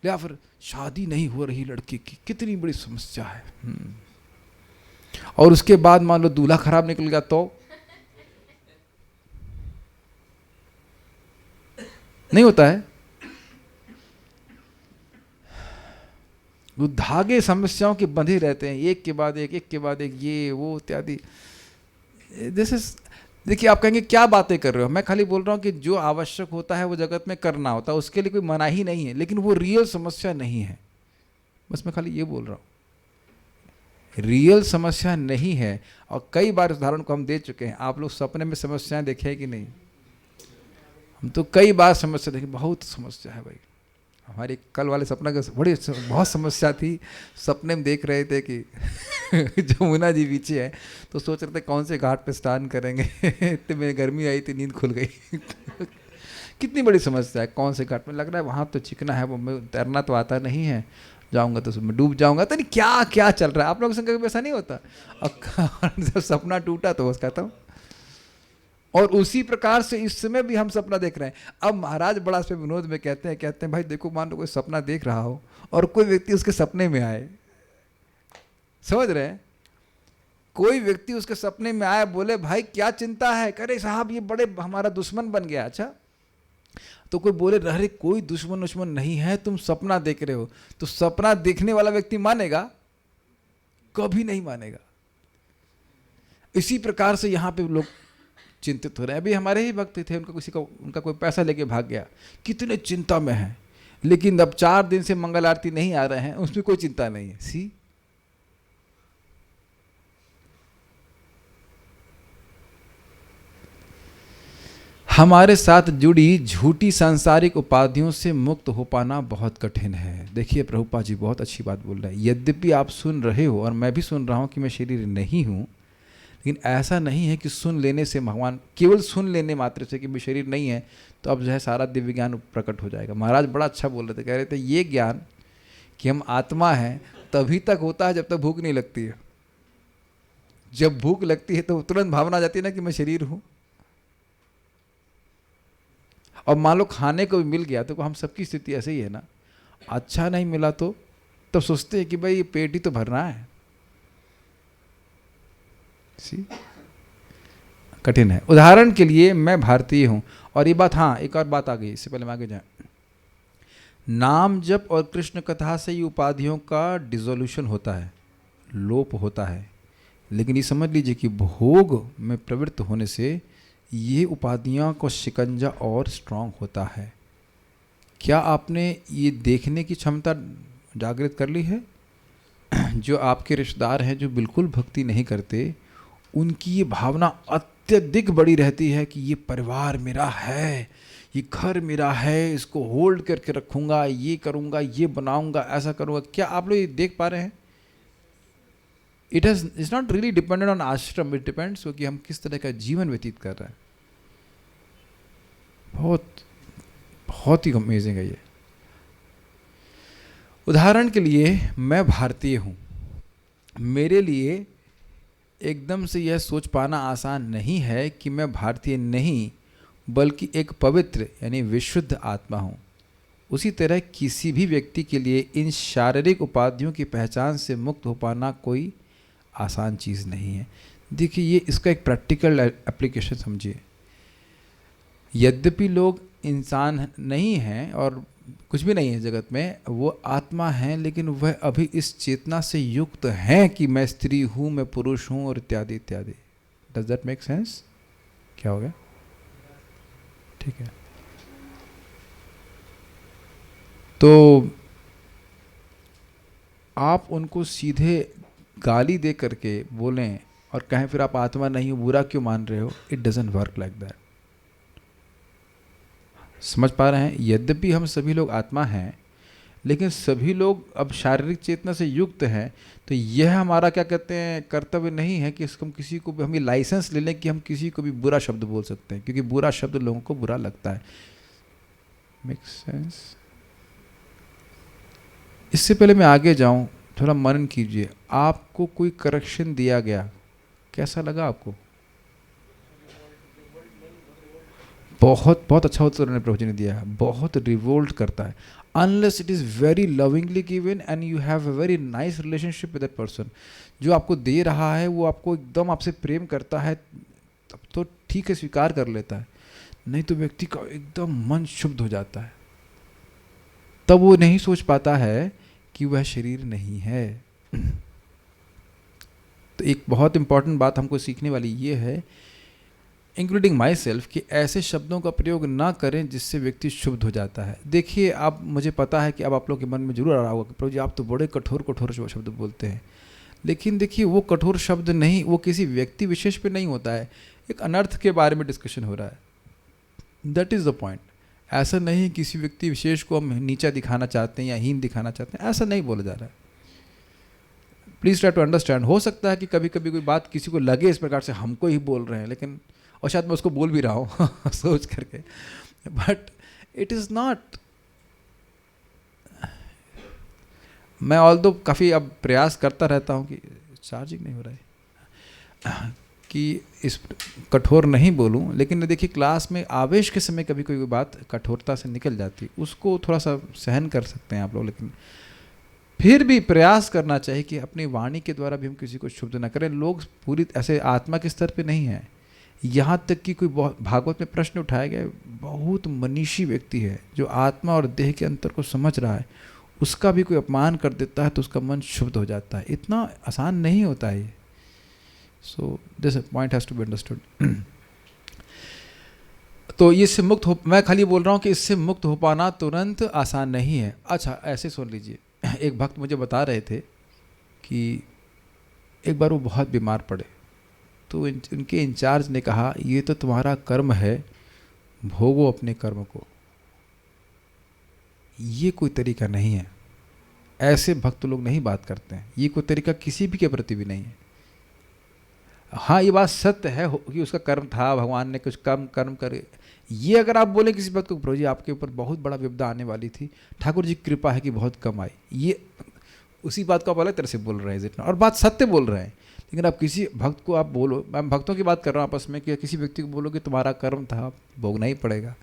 या फिर शादी नहीं हो रही लड़की की, कितनी बड़ी समस्या है। और उसके बाद मान लो दूल्हा खराब निकल गया तो नहीं होता है? वो धागे समस्याओं के बंधे रहते हैं, एक के बाद एक, ये वो इत्यादि। दिस इज, देखिए आप कहेंगे क्या बातें कर रहे हो? मैं खाली बोल रहा हूँ कि जो आवश्यक होता है वो जगत में करना होता है, उसके लिए कोई मनाही नहीं है, लेकिन वो रियल समस्या नहीं है। बस मैं खाली ये बोल रहा हूँ, रियल समस्या नहीं है। और कई बार उदाहरण को हम दे चुके हैं। आप लोग सपने में समस्याएं देखे कि नहीं? हम तो कई बार समस्या देखे, बहुत समस्या है भाई। हमारे कल वाले सपना का बहुत समस्या थी। सपने में देख रहे थे कि जमुना जी पीछे है, तो सोच रहे थे कौन से घाट पे स्नान करेंगे। इतनी में गर्मी आई थी, नींद खुल गई। कितनी बड़ी समस्या है, कौन से घाट में? लग रहा है वहाँ तो चिकना है, वो मैं तैरना तो आता नहीं है, जाऊंगा तो उसमें डूब जाऊंगा। तो नहीं क्या क्या चल रहा है आप लोगों के संग? ऐसा नहीं होता। और जब सपना टूटा तो बस कहता हूँ। और उसी प्रकार से इस समय भी हम सपना देख रहे हैं। अब महाराज बड़ा से विनोद में कहते हैं भाई देखो, मान लो कोई सपना देख रहा हो और कोई व्यक्ति उसके सपने में आए, समझ रहे हैं? कोई व्यक्ति उसके सपने में आए, बोले भाई क्या चिंता है? करे साहब ये बड़े हमारा दुश्मन बन गया। अच्छा, तो कोई बोले अरे कोई दुश्मन नहीं है, तुम सपना देख रहे हो। तो सपना देखने वाला व्यक्ति मानेगा? कभी नहीं मानेगा। इसी प्रकार से यहाँ पे लोग चिंतित हो रहे हैं। अभी हमारे ही भक्त थे, उनका कोई पैसा लेके भाग गया, कितने चिंता में हैं। लेकिन अब 4 दिन से मंगल आरती नहीं आ रहे हैं, उसमें कोई चिंता नहीं है। सी, हमारे साथ जुड़ी झूठी सांसारिक उपाधियों से मुक्त हो पाना बहुत कठिन है। देखिए प्रभुपाद जी बहुत अच्छी बात बोल रहे हैं। यद्यपि आप सुन रहे हो और मैं भी सुन रहा हूं कि मैं शरीर नहीं हूं, लेकिन ऐसा नहीं है कि सुन लेने से भगवान, केवल सुन लेने मात्र से कि मैं शरीर नहीं है तो अब जो है सारा दिव्य ज्ञान प्रकट हो जाएगा। महाराज बड़ा अच्छा बोल रहे थे, कह रहे थे ये ज्ञान कि हम आत्मा हैं तभी तक होता है जब तक भूख नहीं लगती है। जब भूख लगती है तो तुरंत भावना आ जाती है ना कि मैं शरीर हूँ। और मान लो खाने को भी मिल गया तो हम सबकी स्थिति ऐसे ही है ना। अच्छा नहीं मिला तो तब सोचते हैं कि भाई ये पेट ही तो भरना है। कठिन है। उदाहरण के लिए मैं भारतीय हूँ, और ये बात, हाँ एक और बात आ गई, इससे पहले मैं आगे जाए, नाम जप और कृष्ण कथा से ये उपाधियों का डिसोल्यूशन होता है, लोप होता है, लेकिन ये समझ लीजिए कि भोग में प्रवृत्त होने से ये उपाधियों को शिकंजा और स्ट्रांग होता है। क्या आपने ये देखने की क्षमता जागृत कर ली है? जो आपके रिश्तेदार हैं जो बिल्कुल भक्ति नहीं करते, उनकी ये भावना अत्यधिक बड़ी रहती है कि ये परिवार मेरा है, ये घर मेरा है, इसको होल्ड करके रखूँगा, ये करूँगा, ये बनाऊँगा, ऐसा करूँगा। क्या आप लोग ये देख पा रहे हैं? It's not really dependent on आश्रम, इट डिपेंड्स कि हम किस तरह का जीवन व्यतीत कर रहे हैं। बहुत ही अमेजिंग है ये। उदाहरण के लिए मैं भारतीय हूँ, मेरे लिए एकदम से यह सोच पाना आसान नहीं है कि मैं भारतीय नहीं बल्कि एक पवित्र यानी विशुद्ध आत्मा हूँ। उसी तरह किसी भी व्यक्ति के लिए इन शारीरिक उपाधियों की पहचान से मुक्त हो पाना कोई आसान चीज़ नहीं है। देखिए, ये इसका एक प्रैक्टिकल एप्लीकेशन समझिए। यद्यपि लोग इंसान नहीं हैं और कुछ भी नहीं है जगत में, वो आत्मा हैं, लेकिन वह अभी इस चेतना से युक्त हैं कि मैं स्त्री हूँ, मैं पुरुष हूँ, और इत्यादि इत्यादि। Does that make sense? क्या हो गया? ठीक है। तो आप उनको सीधे गाली दे करके बोलें और कहें फिर आप आत्मा नहीं हो, बुरा क्यों मान रहे हो? It doesn't work like that. समझ पा रहे हैं? यद्यपि हम सभी लोग आत्मा हैं, लेकिन सभी लोग अब शारीरिक चेतना से युक्त हैं, तो यह हमारा क्या कहते हैं कर्तव्य नहीं है कि हम किसी को भी, हम ये लाइसेंस ले लें कि हम किसी को भी बुरा शब्द बोल सकते हैं, क्योंकि बुरा शब्द लोगों को बुरा लगता है। Make sense? इससे पहले मैं आगे जाऊं, थोड़ा मनन कीजिए। आपको कोई करेक्शन दिया गया, कैसा लगा आपको? बहुत बहुत अच्छा उत्तर उन्होंने प्रभु जी ने दिया है। बहुत रिवोल्ट करता है, unless it is very lovingly given and you have a very nice relationship with that person. जो आपको दे रहा है वो आपको एकदम आपसे प्रेम करता है, तब तो ठीक है, स्वीकार कर लेता है। नहीं तो व्यक्ति का एकदम मन शुद्ध हो जाता है, तब वो नहीं सोच पाता है कि वह शरीर नहीं है। तो एक बहुत इंपॉर्टेंट बात हमको सीखने वाली ये है, इंक्लूडिंग माई सेल्फ, कि ऐसे शब्दों का प्रयोग ना करें जिससे व्यक्ति शुद्ध हो जाता है। देखिए, आप, मुझे पता है कि अब आप लोग के मन में जरूर आ रहा होगा कि प्रभु जी आप तो बड़े कठोर कठोर शब्द बोलते हैं, लेकिन देखिए वो कठोर शब्द नहीं, वो किसी व्यक्ति विशेष पे नहीं होता है, एक अनर्थ के बारे में डिस्कशन हो रहा है। That is the point. ऐसा नहीं किसी व्यक्ति विशेष को हम नीचा दिखाना चाहते हैं या हीन दिखाना चाहते हैं, ऐसा नहीं बोला जा रहा है। Please try to understand. हो सकता है कि कभी कभी कोई बात किसी को लगे इस प्रकार से हमको ही बोल रहे हैं, लेकिन, और शायद मैं उसको बोल भी रहा हूँ सोच करके, बट इट इज़ नॉट। मैं ऑल्दो काफ़ी अब प्रयास करता रहता हूँ कि चार्जिंग नहीं हो रहा है कि इस कठोर नहीं बोलूं, लेकिन देखिए क्लास में आवेश के समय कभी कोई बात कठोरता से निकल जाती, उसको थोड़ा सा सहन कर सकते हैं आप लोग, लेकिन फिर भी प्रयास करना चाहिए कि अपनी वाणी के द्वारा भी हम किसी को शुद्ध न करें। लोग पूरी ऐसे आत्मा के स्तर पे नहीं है, यहाँ तक कि कोई बहुत भागवत में प्रश्न उठाया गया, बहुत मनीषी व्यक्ति है जो आत्मा और देह के अंतर को समझ रहा है, उसका भी कोई अपमान कर देता है तो उसका मन शुद्ध हो जाता है। इतना आसान नहीं होता है ये। So this point has to be understood. तो ये इससे मुक्त हो, मैं खाली बोल रहा हूँ कि इससे मुक्त हो पाना तुरंत आसान नहीं है। अच्छा, ऐसे सुन लीजिए, एक भक्त मुझे बता रहे थे कि एक बार वो बहुत बीमार पड़े, तो उनके इंचार्ज ने कहा ये तो तुम्हारा कर्म है, भोगो अपने कर्म को। ये कोई तरीका नहीं है, ऐसे भक्त लोग नहीं बात करते हैं, ये कोई तरीका किसी भी के प्रति भी नहीं है। हाँ, ये बात सत्य है कि उसका कर्म था, भगवान ने कुछ कम कर्म करे, ये अगर आप बोले किसी भक्त को प्रभु जी आपके ऊपर बहुत बड़ा विपदा आने वाली थी, ठाकुर जी की कृपा है कि बहुत कम आई, ये उसी बात को आप अलग तरह से बोल रहे हैं जितना, और बात सत्य बोल रहे हैं। लेकिन आप किसी भक्त को आप बोलो, मैं भक्तों की बात कर रहा हूँ आपस में, कि किसी व्यक्ति को बोलो कि तुम्हारा कर्म था, भोगना ही पड़ेगा,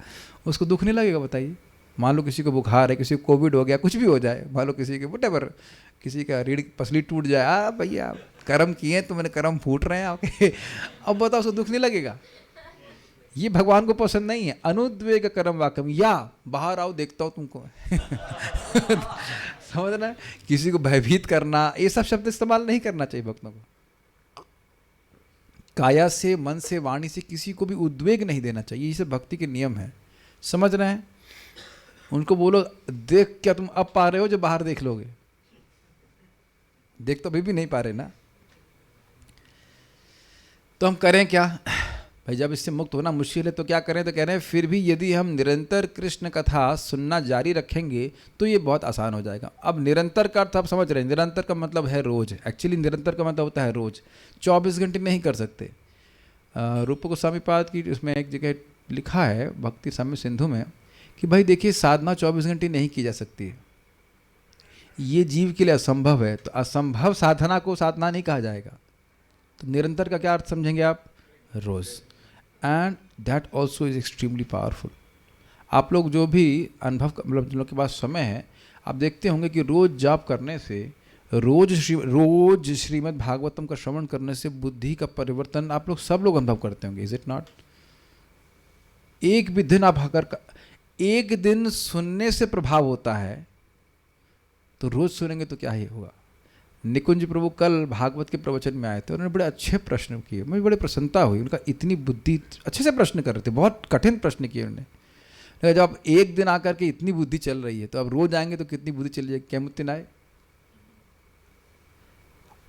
उसको दुख नहीं लगेगा? बताइए। मान लो किसी को बुखार है, किसी को कोविड हो गया, कुछ भी हो जाए, मान लो किसी के व्हाटएवर, किसी का रीढ़ पसली टूट जाए, भैया कर्म किए तो मैंने कर्म फूट रहे हैं आपके, अब बताओ उसको दुख नहीं लगेगा? ये भगवान को पसंद नहीं है। अनुद्वेग कर्म वाकम, या बाहर आओ देखता हूँ तुमको समझना है? किसी को भयभीत करना, ये सब शब्द इस्तेमाल नहीं करना चाहिए भक्तों को। काया से, मन से, वाणी से किसी को भी उद्वेग नहीं देना चाहिए। ये सब भक्ति के नियम है, समझ रहे हैं? उनको बोलो देख, क्या तुम अब पा रहे हो जो बाहर देख लोगे? देख तो अभी भी नहीं पा रहे ना। तो हम करें क्या भाई? जब इससे मुक्त होना मुश्किल है तो क्या करें? तो कह रहे हैं फिर भी यदि हम निरंतर कृष्ण कथा सुनना जारी रखेंगे तो ये बहुत आसान हो जाएगा। अब निरंतर का अर्थ आप समझ रहे हैं, निरंतर का मतलब है रोज। एक्चुअली निरंतर का मतलब होता है रोज, 24 घंटे नहीं कर सकते। रूप गोस्वामी पाद की उसमें एक जगह लिखा है भक्ति साम्य सिंधु में कि भाई देखिए, साधना 24 घंटे नहीं की जा सकती है, ये जीव के लिए असंभव है। तो असंभव साधना को साधना नहीं कहा जाएगा। तो निरंतर का क्या अर्थ समझेंगे आप? Rose. And that also is extremely powerful. आप लोग जो भी अनुभव, मतलब जिन लोग के पास समय है, आप देखते होंगे कि रोज जाप करने से, रोज श्रीमद् भागवतम का श्रवण करने से बुद्धि का परिवर्तन आप लोग सब लोग अनुभव करते होंगे। Is it not? एक भी दिन आप अगर एक दिन सुनने से प्रभाव होता है तो रोज सुनेंगे तो क्या ही होगा। निकुंज प्रभु कल भागवत के प्रवचन में आए थे, उन्होंने बड़े अच्छे प्रश्न किए, मुझे बड़ी प्रसन्नता हुई। उनका इतनी बुद्धि, अच्छे से प्रश्न कर रहे थे, बहुत कठिन प्रश्न किए उन्होंने। लेकिन जब आप एक दिन आकर के इतनी बुद्धि चल रही है तो अब रोज आएंगे तो कितनी बुद्धि चल जाएगी? क्या मुत्तिन आए।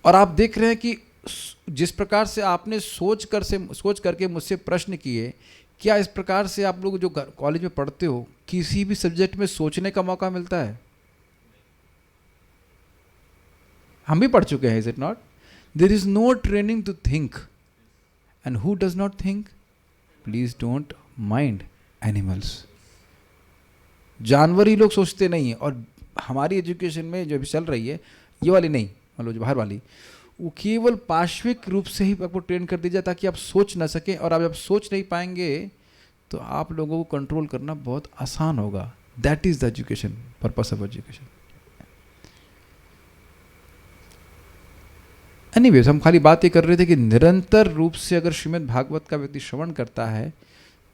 और आप देख रहे हैं कि जिस प्रकार से आपने सोच करके मुझसे प्रश्न किए, क्या इस प्रकार से आप लोग जो कॉलेज में पढ़ते हो किसी भी सब्जेक्ट में सोचने का मौका मिलता है? हम भी पढ़ चुके हैं। Is it not? There is no training to think, and who does not think please don't mind animals. जानवर ही लोग सोचते नहीं है। और हमारी एजुकेशन में जो भी चल रही है, ये वाली नहीं, मतलब जो बाहर वाली, वो केवल पार्श्विक रूप से ही आपको ट्रेन कर दी जाए ताकि आप सोच ना सकें। और आप जब सोच नहीं पाएंगे तो आप लोगों को कंट्रोल करना बहुत आसान होगा। That is the education, purpose of education. Anyways, हम खाली बात ये कर रहे थे कि निरंतर रूप से अगर श्रीमद् भागवत का व्यक्ति श्रवण करता है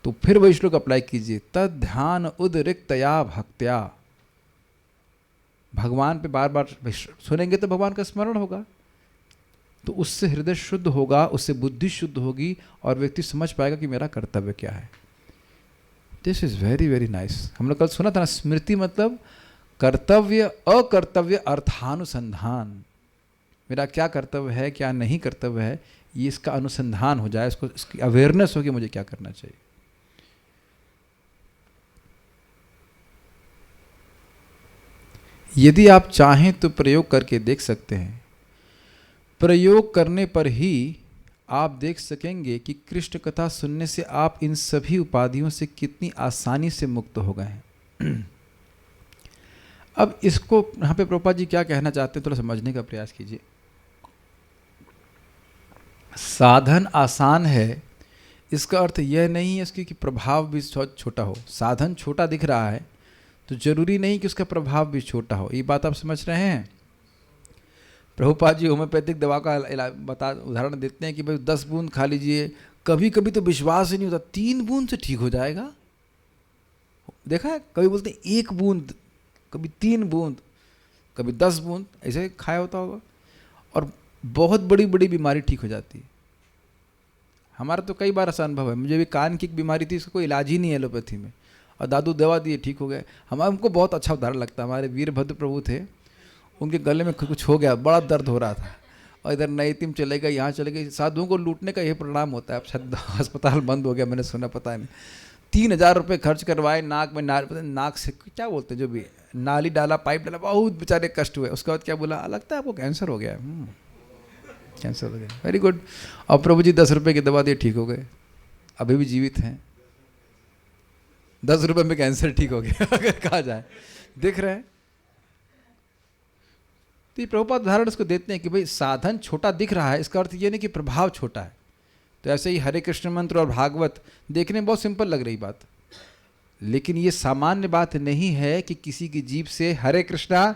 तो फिर वही श्लोक अप्लाई कीजिए, तद ध्यान उदरिक्तया भक्त्या। भगवान पे बार बार सुनेंगे तो भगवान का स्मरण होगा, तो उससे हृदय शुद्ध होगा, उससे बुद्धि शुद्ध होगी और व्यक्ति समझ पाएगा कि मेरा कर्तव्य क्या है। This is very very nice. हम लोग कल सुना था ना, स्मृति मतलब कर्तव्य अकर्तव्य अर्थानुसंधान। मेरा क्या कर्तव्य है, क्या नहीं कर्तव्य है, ये इसका अनुसंधान हो जाए, इसको इसकी अवेयरनेस हो कि मुझे क्या करना चाहिए। यदि आप चाहें तो प्रयोग करके देख सकते हैं। प्रयोग करने पर ही आप देख सकेंगे कि कृष्ण कथा सुनने से आप इन सभी उपाधियों से कितनी आसानी से मुक्त हो गए हैं। अब इसको यहाँ पे प्रभुपाद जी क्या कहना चाहते हैं, थोड़ा समझने का प्रयास कीजिए। साधन आसान है, इसका अर्थ यह नहीं है इसकी कि प्रभाव भी छोटा हो। साधन छोटा दिख रहा है तो जरूरी नहीं कि उसका प्रभाव भी छोटा हो। ये बात आप समझ रहे हैं? प्रभुपाद जी होम्योपैथिक दवा का उदाहरण देते हैं कि भाई 10 बूंद खा लीजिए, कभी कभी तो विश्वास ही नहीं होता 3 बूंद से ठीक हो जाएगा। देखा है, कभी बोलते हैं 1 बूंद, कभी 3 बूंद, कभी 10 बूंद, ऐसे खाया होता होगा, और बहुत बड़ी बड़ी बीमारी ठीक हो जाती है। हमारा तो कई बार ऐसा अनुभव है। मुझे भी कान की एक बीमारी थी, इसका कोई इलाज ही नहीं है एलोपैथी में, और दादू दवा दिए, ठीक हो गए। हमको बहुत अच्छा उदाहरण लगता है, हमारे वीरभद्र प्रभु थे, उनके गले में कुछ हो गया, बड़ा दर्द हो रहा था, और इधर नई टीम चले गए, यहाँ चले गए। साधुओं को लूटने का यही परिणाम होता है। अब शायद अस्पताल बंद हो गया, मैंने सुना, पता नहीं। 3000 रुपये खर्च करवाए, नाक में नाक से क्या बोलते हैं, जो भी नाली डाला, पाइप डाला, बहुत बेचारे कष्ट हुए। उसके बाद क्या बोला, लगता है आपको कैंसर हो गया। कैंसर हो गया, वेरी गुड। और प्रभु जी 10 रुपये की दवा दिए, ठीक हो गए, अभी भी जीवित हैं। 10 रुपये में कैंसर ठीक हो गया अगर कहा जाए, देख रहे हैं। तो ये प्रभुपाद उदाहरण उसको देते हैं कि भाई साधन छोटा दिख रहा है, इसका अर्थ ये नहीं कि प्रभाव छोटा है। तो ऐसे ही हरे कृष्ण मंत्र और भागवत देखने में बहुत सिंपल लग रही बात, लेकिन ये सामान्य बात नहीं है कि किसी की जीभ से हरे कृष्णा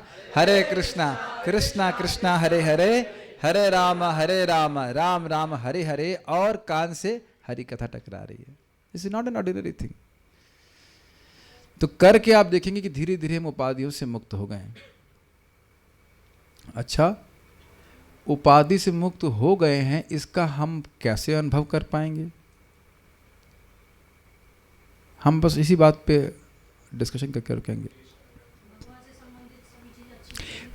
कृष्णा कृष्णा हरे हरे हरे राम राम राम हरे हरे, और कान से हरि कथा टकरा रही है। This is not an ordinary thing. तो करके आप देखेंगे कि धीरे धीरे हम उपाधियों से मुक्त हो गए हैं। अच्छा, उपाधि से मुक्त हो गए हैं, इसका हम कैसे अनुभव कर पाएंगे? हम बस इसी बात पे डिस्कशन करके रुकेंगे।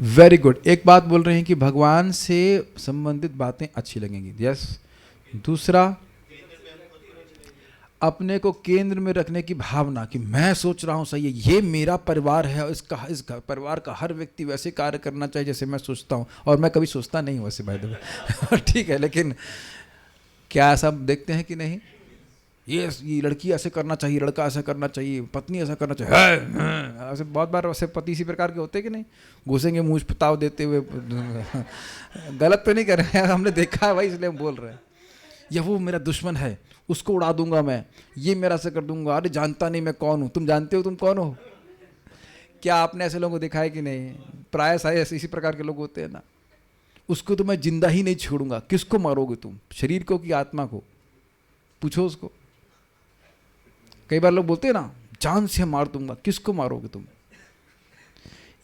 वेरी गुड, एक बात बोल रहे हैं कि भगवान से संबंधित बातें अच्छी लगेंगी। यस। दूसरा, अपने को केंद्र में रखने की भावना कि मैं सोच रहा हूं सही है, ये मेरा परिवार है, इस परिवार का हर व्यक्ति वैसे कार्य करना चाहिए जैसे मैं सोचता हूं, और मैं कभी सोचता नहीं हूं वैसे, भाई देखो ठीक है, लेकिन क्या ऐसा देखते हैं कि नहीं? ये लड़की ऐसे करना चाहिए, लड़का ऐसा करना चाहिए, पत्नी ऐसा करना चाहिए, ऐसे बहुत बार वैसे पति इसी प्रकार के होते हैं कि नहीं? घुसेंगे मुँह पे ताव देते हुए गलत तो नहीं कर रहे हैं, हमने देखा है भाई, इसलिए हम बोल रहे हैं। या वो मेरा दुश्मन है, उसको उड़ा दूंगा मैं, ये मेरा से कर दूंगा, अरे जानता नहीं मैं कौन हूँ। तुम जानते हो तुम कौन हो? क्या आपने ऐसे लोगों को देखा है कि नहीं? प्राय ऐसे इसी प्रकार के लोग होते हैं ना। उसको तो मैं जिंदा ही नहीं छोड़ूंगा। किसको मारोगे तुम, शरीर को कि आत्मा को? पूछो उसको। कई बार लोग बोलते हैं ना, जान से मार दूंगा। किसको मारोगे तुम?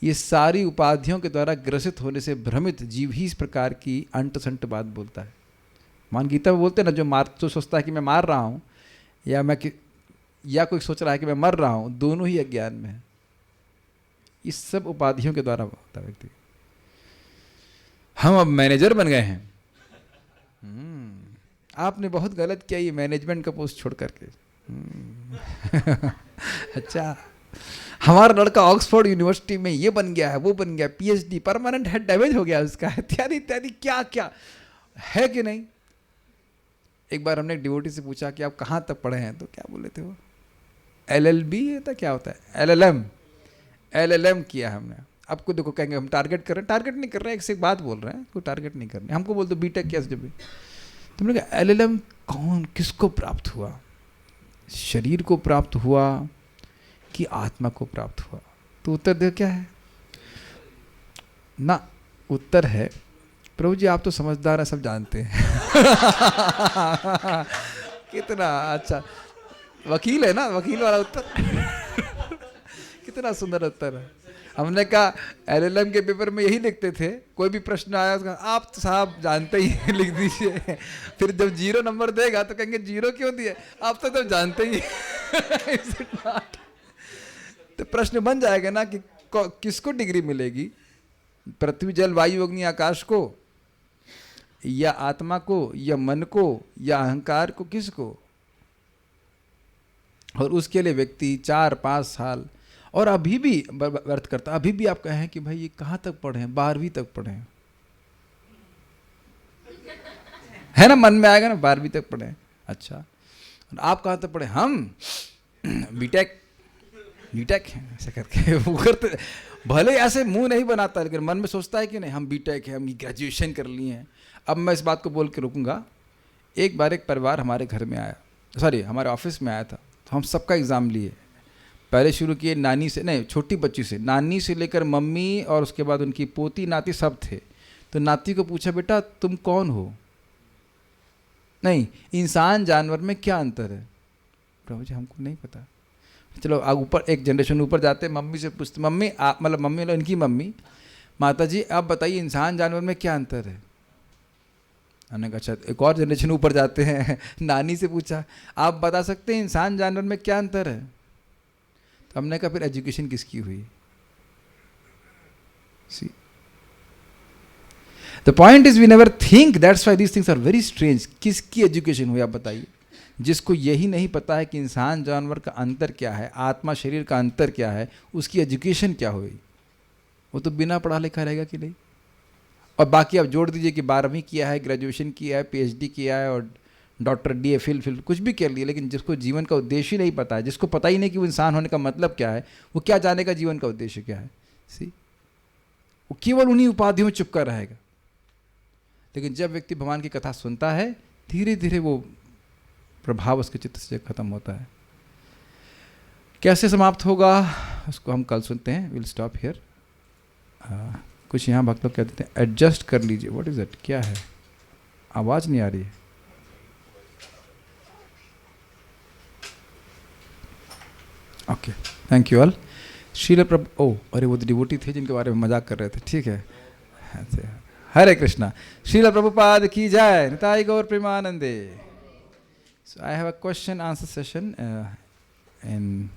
ये सारी उपाधियों के द्वारा ग्रसित होने से भ्रमित जीव ही इस प्रकार की अंट संट बात बोलता है। मान गीता में बोलते हैं ना, जो मार तो सोचता है कि मैं मार रहा हूं, या कोई सोच रहा है कि मैं मर रहा हूं, दोनों ही अज्ञान में है। इस सब उपाधियों के द्वारा होता है व्यक्ति। हम अब मैनेजर बन गए हैं। आपने बहुत गलत किया ये मैनेजमेंट का पोस्ट छोड़ करके। अच्छा, हमारा लड़का ऑक्सफोर्ड यूनिवर्सिटी में ये बन गया है, वो बन गया, पीएचडी, परमानेंट हेड डैमेज हो गया उसका, इत्यादि इत्यादि, क्या क्या है कि नहीं। एक बार हमने एक डिवोटी से पूछा कि आप कहाँ तक पढ़े हैं, तो क्या बोले थे वो? LLB था, क्या होता है? LLM किया हमने। आपको देखो कहेंगे हम टारगेट कर रहे हैं, टारगेट नहीं कर रहे हैं, एक से एक बात बोल रहे हैं, कोई टारगेट नहीं कर रहे। हमको बोल दो बीटेक किया जब भी, तुमने कहा LLM कौन, किसको प्राप्त हुआ? शरीर को प्राप्त हुआ कि आत्मा को प्राप्त हुआ? तो उत्तर दे क्या है ना? उत्तर है, प्रभु जी आप तो समझदार हैं, सब जानते हैं। कितना अच्छा वकील है ना, वकील वाला उत्तर। कितना सुंदर उत्तर है। हमने कहा LLM के पेपर में यही लिखते थे, कोई भी प्रश्न आया उसका आप तो साहब जानते ही लिख दीजिए। फिर जब 0 नंबर देगा तो कहेंगे 0 क्यों दिए, आप तो जानते ही। तो प्रश्न बन जाएगा ना कि किसको डिग्री मिलेगी, पृथ्वी जल वायु अग्नि आकाश को, या आत्मा को, या मन को, या अहंकार को, किसको? और उसके लिए व्यक्ति 4-5 साल और अभी भी व्यर्थ करता। अभी भी आप कहें कि भाई ये कहाँ तक पढ़े हैं, 12वीं तक पढ़े हैं, है ना? मन में आएगा ना 12वीं तक पढ़े हैं। अच्छा, आप कहाँ तक पढ़े? हम बीटेक हैं, ऐसे करके वो करते। भले ऐसे मुंह नहीं बनाता, लेकिन मन में सोचता है कि नहीं हम बीटेक है, हम ग्रेजुएशन कर लिए हैं। अब मैं इस बात को बोल के रुकूंगा। एक बार एक परिवार हमारे घर में आया, सॉरी हमारे ऑफिस में आया था, तो हम सबका एग्ज़ाम लिए। पहले शुरू किए नानी से, नहीं छोटी बच्ची से, नानी से लेकर मम्मी और उसके बाद उनकी पोती नाती सब थे। तो नाती को पूछा बेटा तुम कौन हो? नहीं, इंसान जानवर में क्या अंतर है? प्रभु जी हमको नहीं पता। चलो ऊपर एक जनरेशन ऊपर जाते, मम्मी से पूछते, मम्मी आप मतलब मम्मी मतलब इनकी मम्मी, माता जी आप बताइए इंसान जानवर में क्या अंतर है? हमने कहा अच्छा। एक और जनरेशन ऊपर जाते हैं, नानी से पूछा आप बता सकते हैं इंसान जानवर में क्या अंतर है? तो हमने कहा फिर एजुकेशन किसकी हुई? See the point is we never think, that's why these things are very strange. किसकी एजुकेशन हुई आप बताइए? जिसको यही नहीं पता है कि इंसान जानवर का अंतर क्या है, आत्मा शरीर का अंतर क्या है, उसकी एजुकेशन क्या हुई? वो तो बिना पढ़ा लिखा रहेगा कि नहीं। और बाकी आप जोड़ दीजिए कि 12वीं किया है, ग्रेजुएशन किया है, PhD किया है और डॉक्टर DA कुछ भी कर लिए, लेकिन जिसको जीवन का उद्देश्य ही नहीं पता है, जिसको पता ही नहीं कि वो इंसान होने का मतलब क्या है, वो क्या जानेगा जीवन का उद्देश्य क्या है? सी, वो केवल उन्हीं उपाधियों में चुपका रहेगा। लेकिन जब व्यक्ति भगवान की कथा सुनता है, धीरे धीरे वो प्रभाव उसके चित्त से खत्म होता है। कैसे समाप्त होगा उसको हम कल सुनते हैं। Will stop here. कुछ यहाँ भक्त लोग कहते थे एडजस्ट कर लीजिए, व्हाट इज इट, क्या है, आवाज़ नहीं आ रही है। Okay, thank you all. शील प्रभु, ओ अरे वो डिवोटी थे जिनके बारे में मजाक कर रहे थे, ठीक है। ऐसे, हरे कृष्णा। शील प्रभुपाद की जय, निताई गौर प्रेमानंदे। So I have a question answer session in